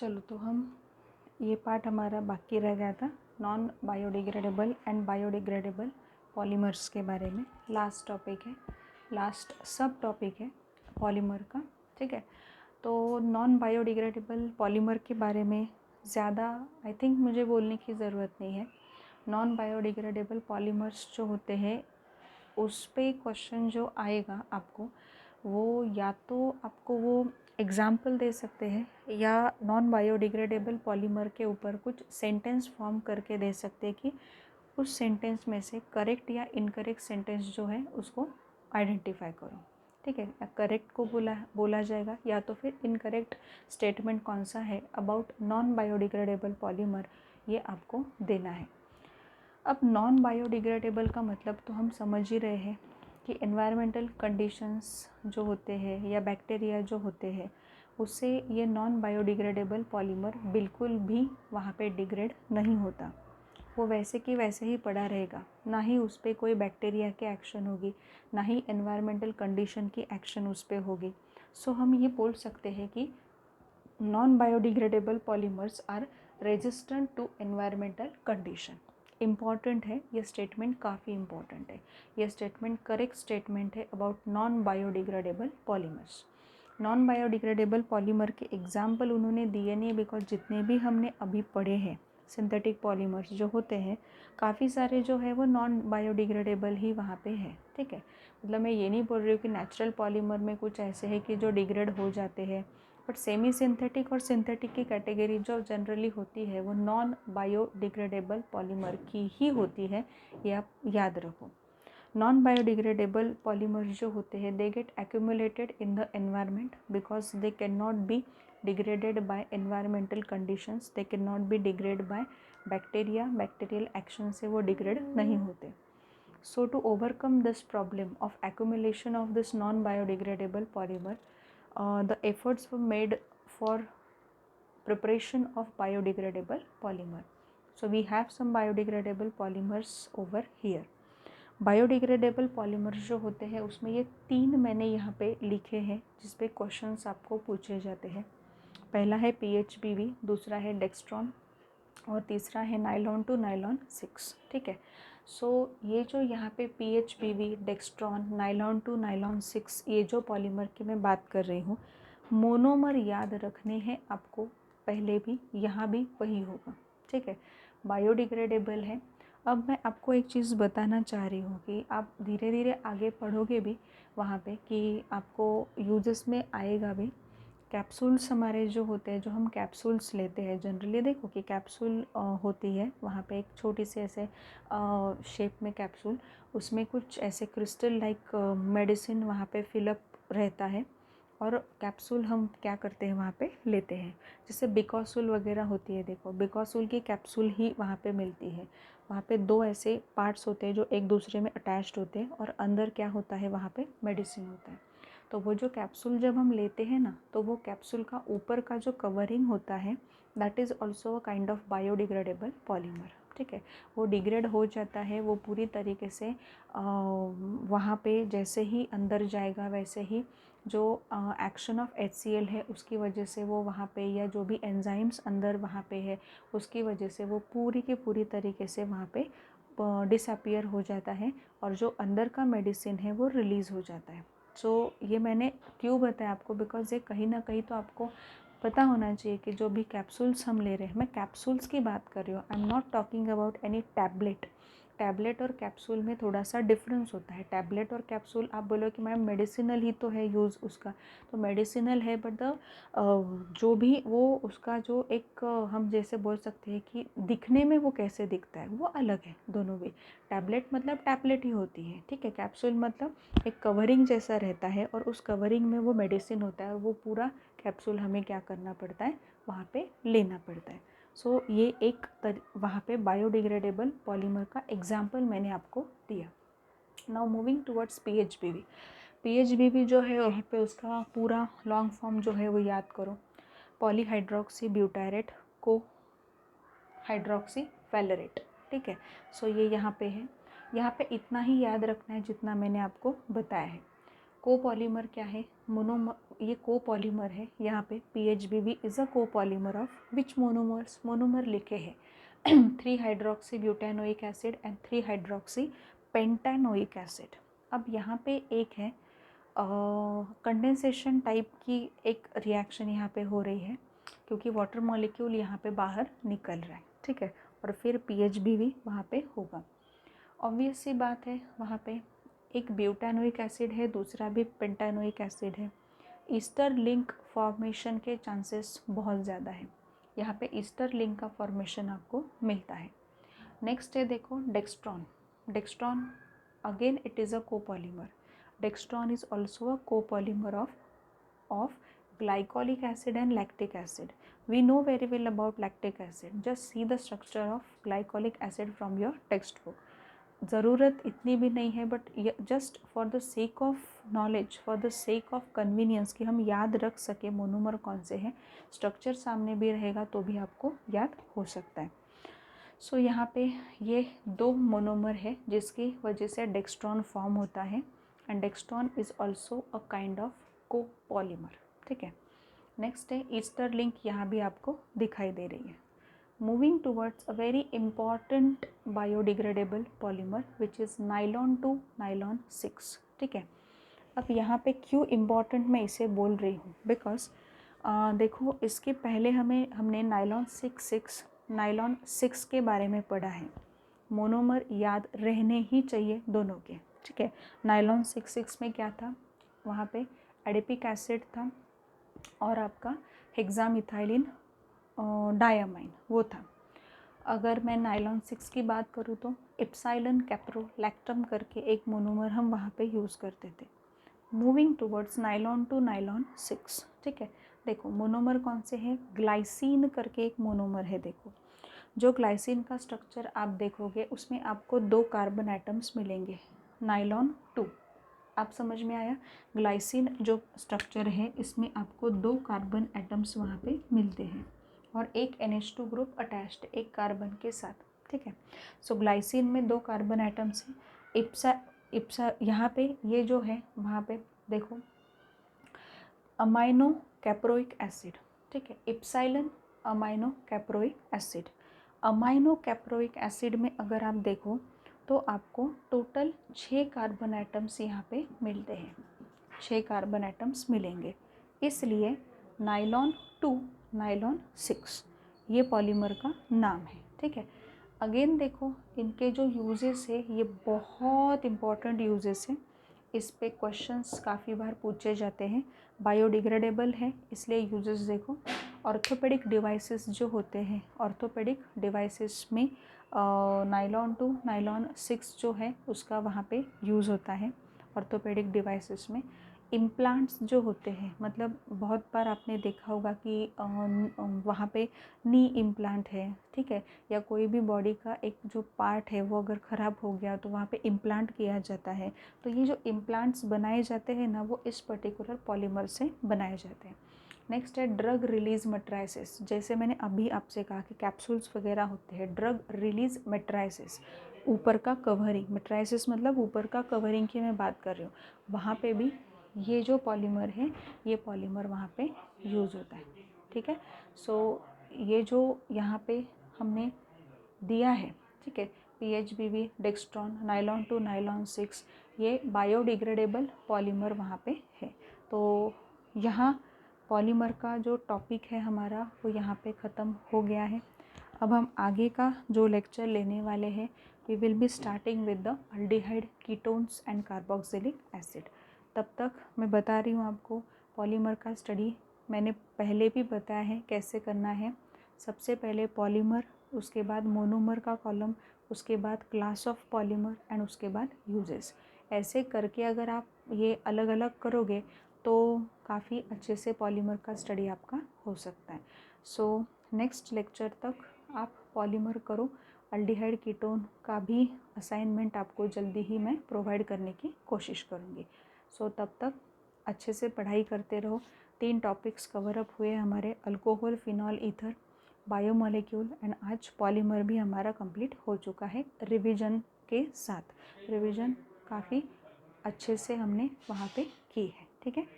चलो तो हम ये पार्ट हमारा बाकी रह गया था non biodegradable and biodegradable polymers के बारे में। लास्ट टॉपिक है, लास्ट सब टॉपिक है पॉलीमर का। ठीक है, तो नॉन बायोडिग्रेडेबल पॉलीमर के बारे में ज़्यादा आई थिंक मुझे बोलने की ज़रूरत नहीं है। नॉन बायोडिग्रेडेबल पॉलीमर्स जो होते हैं उस पे क्वेश्चन जो आएगा आपको, वो या तो आपको वो एग्ज़ाम्पल दे सकते हैं या नॉन बायोडिग्रेडेबल पॉलीमर के ऊपर कुछ सेंटेंस फॉर्म करके दे सकते हैं कि उस सेंटेंस में से करेक्ट या इनकरेक्ट सेंटेंस जो है उसको आइडेंटिफाई करो। ठीक है, करेक्ट को बोला जाएगा या तो फिर इनकरेक्ट स्टेटमेंट कौन सा है अबाउट नॉन बायोडिग्रेडेबल पॉलीमर, ये आपको देना है। अब नॉन बायोडिग्रेडेबल का मतलब तो हम समझ ही रहे हैं कि एनवायरमेंटल कंडीशंस जो होते हैं या बैक्टीरिया जो होते हैं उससे ये नॉन बायोडिग्रेडेबल पॉलीमर बिल्कुल भी वहाँ पे डिग्रेड नहीं होता। वो वैसे कि वैसे ही पड़ा रहेगा, ना ही उस पर कोई बैक्टीरिया की एक्शन होगी, ना ही एनवायरमेंटल कंडीशन की एक्शन उस पर होगी। सो हम ये बोल सकते हैं कि non biodegradable polymers are resistant to environmental condition. Important है ये स्टेटमेंट, काफ़ी इम्पॉर्टेंट है ये स्टेटमेंट, करेक्ट स्टेटमेंट है about non biodegradable polymers. Non biodegradable polymer के एग्जाम्पल उन्होंने दिए नहीं, बिकॉज जितने भी हमने अभी पढ़े हैं सिंथेटिक पॉलीमर्स जो होते हैं काफ़ी सारे जो है वो नॉन बायोडिग्रेडेबल ही वहाँ पे है। ठीक है, मतलब मैं ये नहीं बोल रही हूँ कि नेचुरल पॉलीमर में कुछ ऐसे है कि जो डिग्रेड हो जाते हैं, बट सेमी सिंथेटिक और सिंथेटिक की कैटेगरी जो जनरली होती है वो नॉन बायोडिग्रेडेबल पॉलीमर की ही होती है, ये आप याद रखो। नॉन बायोडिग्रेडेबल पॉलीमर जो होते हैं they get accumulated in the environment because they can not be degraded by environmental conditions, they can not be degrade by bacteria, bacterial action से वो डिग्रेड नहीं होते। So to overcome this problem of accumulation of this non-biodegradable polymer, the efforts were made for preparation of biodegradable polymer. So we have some biodegradable polymers over here. Biodegradable polymer जो होते हैं उसमें ये तीन मैंने यहाँ पे लिखे हैं जिस पे क्वेश्चंस आपको पूछे जाते हैं। पहला है PHBV, दूसरा है डेक्स्ट्रॉन और तीसरा है नाइलॉन टू नाइलॉन 6। ठीक है, सो ये जो यहाँ पे PHBV, dextran, nylon two nylon 6 ये जो पॉलीमर की मैं बात कर रही हूँ, मोनोमर याद रखने हैं आपको, पहले भी यहाँ भी वही होगा। ठीक है, बायोडिग्रेडेबल है। अब मैं आपको एक चीज़ बताना चाह रही हूँ कि आप धीरे धीरे आगे पढ़ोगे भी वहाँ पे कि आपको यूजेस में आएगा भी। कैप्सूल्स हमारे जो होते हैं, जो हम कैप्सूल्स लेते हैं जनरली, देखो कि कैप्सूल होती है वहाँ पे एक छोटी सी ऐसे शेप में कैप्सूल, उसमें कुछ ऐसे क्रिस्टल लाइक मेडिसिन वहाँ पे फिलअप रहता है और कैप्सूल हम क्या करते हैं वहाँ पे लेते हैं। जैसे बिकॉसूल वगैरह होती है, देखो बिकॉसूल की कैप्सूल ही वहाँ पे मिलती है। वहाँ पे दो ऐसे पार्ट्स होते हैं जो एक दूसरे में अटैच्ड होते हैं और अंदर क्या होता है वहाँ पे मेडिसिन होता है। तो वो जो कैप्सूल जब हम लेते हैं ना, तो वो कैप्सूल का ऊपर का जो कवरिंग होता है that is also a kind of biodegradable polymer. ठीक है, वो डिग्रेड हो जाता है, वो पूरी तरीके से वहाँ पे जैसे ही अंदर जाएगा वैसे ही जो एक्शन ऑफ HCl है उसकी वजह से वो वहाँ पे, या जो भी एंजाइम्स अंदर वहाँ पे है उसकी वजह से वो पूरी की पूरी तरीके से वहाँ पे डिसअपियर हो जाता है और जो अंदर का मेडिसिन है वो रिलीज़ हो जाता है। सो ये मैंने क्यों बताया आपको, बिकॉज ये कहीं ना कहीं तो आपको पता होना चाहिए कि जो भी कैप्सूल्स हम ले रहे हैं, मैं कैप्सूल्स की बात कर रही हूँ, I am not talking about any tablet. Tablet और कैप्सूल में थोड़ा सा डिफरेंस होता है। टैबलेट और कैप्सूल आप बोलो कि मैम मेडिसिनल ही तो है यूज़ उसका, तो मेडिसिनल है, बट द जो भी वो उसका जो एक हम जैसे बोल सकते हैं कि दिखने में वो कैसे दिखता है वो अलग है दोनों भी। टैबलेट मतलब टैबलेट ही होती है, ठीक है। कैप्सूल मतलब एक कवरिंग जैसा रहता है और उस कवरिंग में वो मेडिसिन होता है और वो पूरा कैप्सूल हमें क्या करना पड़ता है, वहाँ पे लेना पड़ता है। सो ये एक वहाँ पे बायोडिग्रेडेबल पॉलीमर का एग्जाम्पल मैंने आपको दिया। Now moving towards PHBV। PHBV जो है वहाँ पे उसका पूरा लॉन्ग फॉर्म जो है वो याद करो, पॉलीहाइड्रोक्सी ब्यूटारेट को हाइड्रोक्सी फेलरेट। ठीक है, सो ये यहाँ पे है। यहाँ पे इतना ही याद रखना है जितना मैंने आपको बताया है। कोपॉलीमर क्या है, मोनोमर, ये कोपॉलीमर है। यहाँ पे PHBV is a copolymer of which monomers, monomer लिखे हैं 3 hydroxy butanoic acid and 3 hydroxy pentanoic acid. अब यहाँ पे एक है कंडेंसेशन टाइप की एक रिएक्शन यहाँ पे हो रही है, क्योंकि वाटर मॉलिक्यूल यहाँ पे बाहर निकल रहा है, ठीक है, और फिर PHBV वहाँ पे होगा। ऑब्वियस सी बात है, वहाँ पे एक ब्यूटानोइक एसिड है, दूसरा भी पेंटानोइक एसिड है। ईस्टर लिंक फॉर्मेशन के चांसेस बहुत ज़्यादा है, यहाँ पे ईस्टर लिंक का फॉर्मेशन आपको मिलता है। नेक्स्ट है देखो dextran. Dextran again it is a copolymer. Dextran is also a copolymer of glycolic acid and lactic acid. We know very well about lactic acid. Just see the structure of glycolic acid from your textbook. ज़रूरत इतनी भी नहीं है, but just for the sake of knowledge, for the sake of convenience कि हम याद रख सके मोनोमर कौन से हैं, स्ट्रक्चर सामने भी रहेगा तो भी आपको याद हो सकता है। सो यहाँ पे ये 2 मोनोमर है जिसकी वजह से डेक्स्ट्रॉन फॉर्म होता है, and dextran is also a kind of copolymer, ठीक है। नेक्स्ट है ईस्टर लिंक, यहाँ भी आपको दिखाई दे रही है। Moving towards a very important biodegradable polymer which is nylon two nylon 6, ठीक है। अब यहाँ पे क्यों इम्पॉर्टेंट मैं इसे बोल रही हूँ, बिकॉज देखो इसके पहले हमने नाइलॉन 6 के बारे में पढ़ा है। मोनोमर याद रहने ही चाहिए दोनों के, ठीक है। नाइलॉन 6 में क्या था, वहाँ पे एडिपिक एसिड था और आपका हेक्सामिथाइलिन डायामाइन वो था। अगर मैं नाइलॉन 6 की बात करूँ तो एप्सिलॉन कैप्रोलैक्टम करके एक मोनोमर हम वहाँ पे यूज़ करते थे। Moving towards nylon two nylon 6, ठीक है। देखो मोनोमर कौन से हैं, ग्लाइसिन करके एक मोनोमर है। देखो जो ग्लाइसिन का स्ट्रक्चर आप देखोगे उसमें आपको 2 कार्बन एटम्स मिलेंगे, नाइलॉन 2। आप समझ में आया, ग्लाइसिन जो स्ट्रक्चर है इसमें आपको 2 कार्बन एटम्स वहाँ पे मिलते हैं और एक NH2 ग्रुप अटैच्ड एक कार्बन के साथ, ठीक है। सो ग्लाइसिन में 2 कार्बन एटम्स हैं। इप्सा यहाँ पे ये जो है वहाँ पे देखो अमाइनो कैप्रोइक एसिड, ठीक है, epsilon amino caproic acid. Amino caproic acid में अगर आप देखो तो आपको टोटल 6 कार्बन एटम्स यहाँ पे मिलते हैं, 6 कार्बन एटम्स मिलेंगे, इसलिए नाइलॉन 2 नाइलॉन 6 ये पॉलीमर का नाम है, ठीक है। अगेन देखो इनके जो यूजेस है ये बहुत इम्पॉर्टेंट यूजेस हैं, इस पे क्वेश्चंस काफ़ी बार पूछे जाते हैं। बायोडिग्रेडेबल है इसलिए यूजेस देखो। ऑर्थोपेडिक डिवाइसेस जो होते हैं, ऑर्थोपेडिक डिवाइसेस में नाइलॉन 2 नाइलॉन 6 जो है उसका वहाँ पे यूज़ होता है ऑर्थोपेडिक डिवाइसेस में। इम्प्लांट्स जो होते हैं, मतलब बहुत बार आपने देखा होगा कि वहाँ पे नी इम्प्लांट है, ठीक है, या कोई भी बॉडी का एक जो पार्ट है वो अगर ख़राब हो गया तो वहाँ पे इम्प्लांट किया जाता है। तो ये जो इम्प्लांट्स बनाए जाते हैं ना वो इस पर्टिकुलर पॉलीमर से बनाए जाते हैं। नेक्स्ट है ड्रग रिलीज मेट्राइसिस, जैसे मैंने अभी आपसे कहा कि कैप्सूल्स वगैरह होते हैं, ड्रग रिलीज मेट्राइसिस, ऊपर का कवरिंग, मेट्राइसिस मतलब ऊपर का कवरिंग की मैं बात कर रही हूँ, वहाँ पे भी ये जो पॉलीमर है ये पॉलीमर वहाँ पे यूज़ होता है, ठीक है। सो ये जो यहाँ पे हमने दिया है, ठीक है, PHBV, डेक्स्ट्रॉन, नाइलॉन 2 नाइलॉन 6 ये बायोडिग्रेडेबल पॉलीमर वहाँ पे है। तो यहाँ पॉलीमर का जो टॉपिक है हमारा वो यहाँ पे ख़त्म हो गया है। अब हम आगे का जो लेक्चर लेने वाले हैं, we will be starting with the aldehyde, ketones and carboxylic acid. तब तक मैं बता रही हूँ आपको पॉलीमर का स्टडी मैंने पहले भी बताया है कैसे करना है। सबसे पहले पॉलीमर, उसके बाद मोनोमर का कॉलम, उसके बाद क्लास ऑफ पॉलीमर एंड उसके बाद यूजेस। ऐसे करके अगर आप ये अलग अलग करोगे तो काफ़ी अच्छे से पॉलीमर का स्टडी आपका हो सकता है। सो नेक्स्ट लेक्चर तक आप पॉलीमर करो। अल्डिहाइड कीटोन का भी असाइनमेंट आपको जल्दी ही मैं प्रोवाइड करने की कोशिश करूँगी। सो तब तक अच्छे से पढ़ाई करते रहो। 3 टॉपिक्स कवर अप हुए हमारे, alcohol, phenol, ether, biomolecule and आज पॉलीमर भी हमारा कंप्लीट हो चुका है रिवीजन के साथ। रिवीजन काफ़ी अच्छे से हमने वहाँ पे किया। की है, ठीक है।